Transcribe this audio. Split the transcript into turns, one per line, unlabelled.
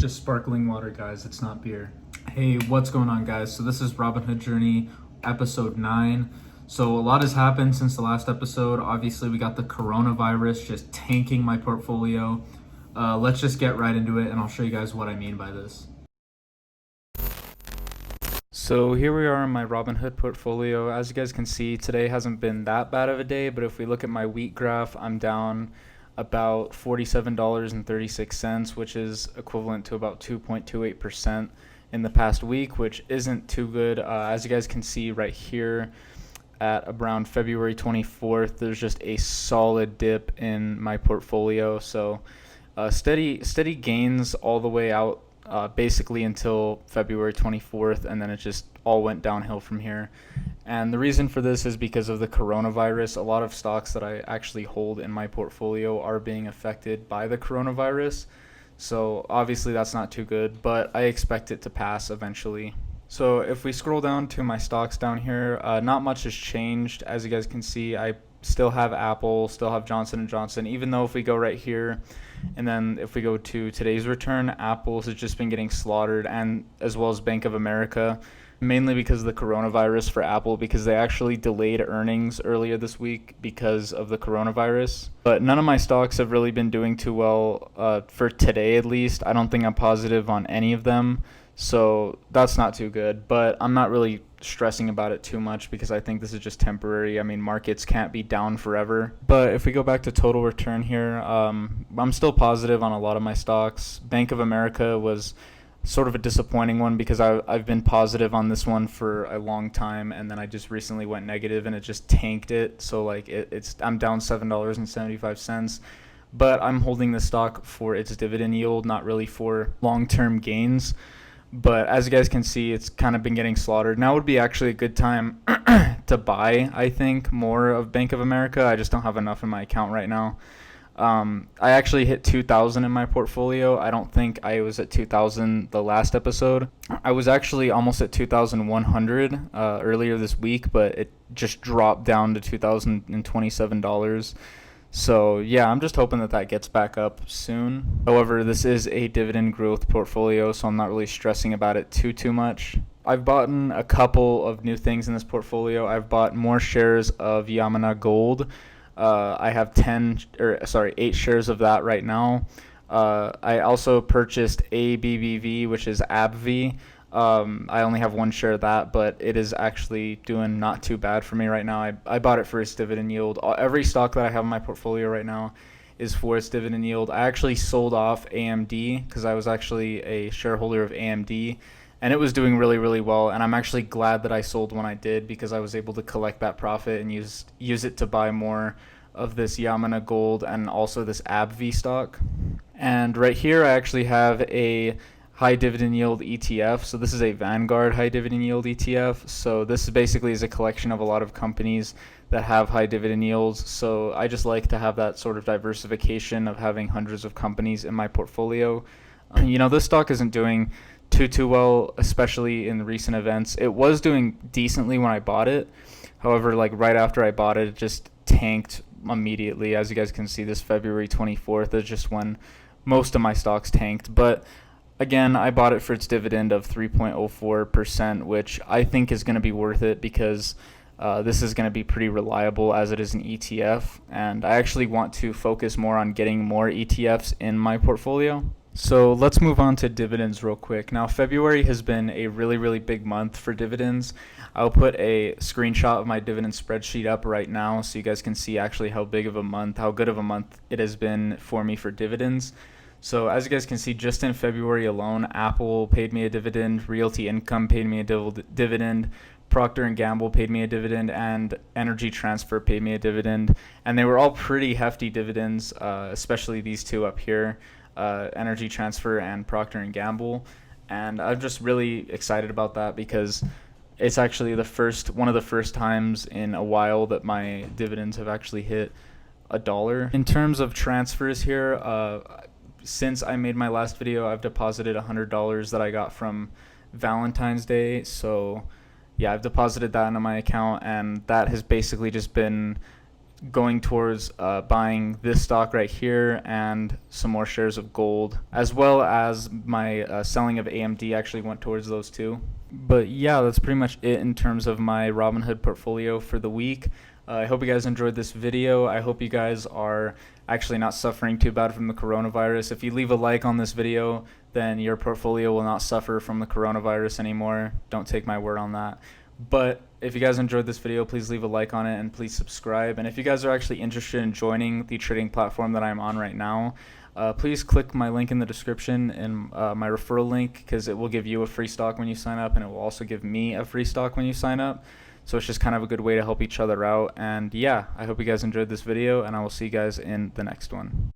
just sparkling water, guys. It's not beer. Hey, what's going on, guys? So this is Robinhood Journey, episode 9. So a lot has happened since the last episode. Obviously, we got the coronavirus just tanking my portfolio. Let's just get right into it, and I'll show you guys what I mean by this. So here we are in my Robinhood portfolio. As you guys can see, today hasn't been that bad of a day, but if we look at my week graph, I'm down about $47.36, which is equivalent to about 2.28% in the past week, which isn't too good. As you guys can see right here at around February 24th, there's just a solid dip in my portfolio. So steady gains all the way out basically until February 24th, and then it just all went downhill from here. And the reason for this is because of the coronavirus. A lot of stocks that I actually hold in my portfolio are being affected by the coronavirus. So obviously that's not too good, but I expect it to pass eventually. So if we scroll down to my stocks down here, not much has changed. As you guys can see, I still have Apple, still have Johnson & Johnson, even though if we go right here, and then if we go to today's return, Apple's has just been getting slaughtered, and as well as Bank of America, mainly because of the coronavirus for Apple, because they actually delayed earnings earlier this week because of the coronavirus. But none of my stocks have really been doing too well for today, at least. I don't think I'm positive on any of them, so that's not too good. But I'm not really stressing about it too much because I think this is just temporary. I mean, markets can't be down forever. But if we go back to total return here, I'm still positive on a lot of my stocks. Bank of America was sort of a disappointing one because I've been positive on this one for a long time, and then I just recently went negative and it just tanked it. So like I'm down $7.75, but I'm holding the stock for its dividend yield, not really for long-term gains. But as you guys can see, it's kind of been getting slaughtered. Now would be actually a good time to buy, I think, more of Bank of America. I just don't have enough in my account right now. I actually hit 2,000 in my portfolio. I don't think I was at 2,000 the last episode. I was actually almost at 2,100 earlier this week, but it just dropped down to $2,027. So yeah, I'm just hoping that gets back up soon. However, this is a dividend growth portfolio, so I'm not really stressing about it too much. I've bought a couple of new things in this portfolio. I've bought more shares of Yamana Gold. I have 8 shares of that right now. I also purchased ABBV, which is AbbVie. I only have 1 share of that, but it is actually doing not too bad for me right now. I bought it for its dividend yield. Every stock that I have in my portfolio right now is for its dividend yield. I actually sold off AMD because I was actually a shareholder of AMD, and it was doing really well, and I'm actually glad that I sold when I did because I was able to collect that profit and use it to buy more of this Yamana Gold and also this AbbVie stock. And right here I actually have a high dividend yield ETF. So this is a Vanguard high dividend yield ETF. So this basically is a collection of a lot of companies that have high dividend yields. So I just like to have that sort of diversification of having hundreds of companies in my portfolio. This stock isn't doing too well, especially in the recent events. It was doing decently when I bought it. However, like right after I bought it, it just tanked immediately. As you guys can see, this February 24th is just when most of my stocks tanked. But again, I bought it for its dividend of 3.04%, which I think is going to be worth it because this is going to be pretty reliable as it is an ETF. And I actually want to focus more on getting more ETFs in my portfolio. So let's move on to dividends real quick. Now, February has been a really big month for dividends. I'll put a screenshot of my dividend spreadsheet up right now so you guys can see actually how good of a month it has been for me for dividends. So as you guys can see, just in February alone, Apple paid me a dividend, Realty Income paid me a dividend, Procter & Gamble paid me a dividend, and Energy Transfer paid me a dividend. And they were all pretty hefty dividends, especially these two up here. Energy Transfer and Procter & Gamble, and I'm just really excited about that because it's actually one of the first times in a while that my dividends have actually hit $1. In terms of transfers here, since I made my last video, I've deposited $100 that I got from Valentine's Day. So yeah, I've deposited that into my account, and that has basically just been going towards buying this stock right here and some more shares of gold, as well as my selling of AMD actually went towards those two. But yeah, that's pretty much it in terms of my Robinhood portfolio for the week. I hope you guys enjoyed this video. I hope you guys are actually not suffering too bad from the coronavirus. If you leave a like on this video, then your portfolio will not suffer from the coronavirus anymore. Don't take my word on that. But if you guys enjoyed this video, please leave a like on it and please subscribe. And if you guys are actually interested in joining the trading platform that I'm on right now, please click my link in the description and my referral link, because it will give you a free stock when you sign up, and it will also give me a free stock when you sign up. So it's just kind of a good way to help each other out. And yeah, I hope you guys enjoyed this video, and I will see you guys in the next one.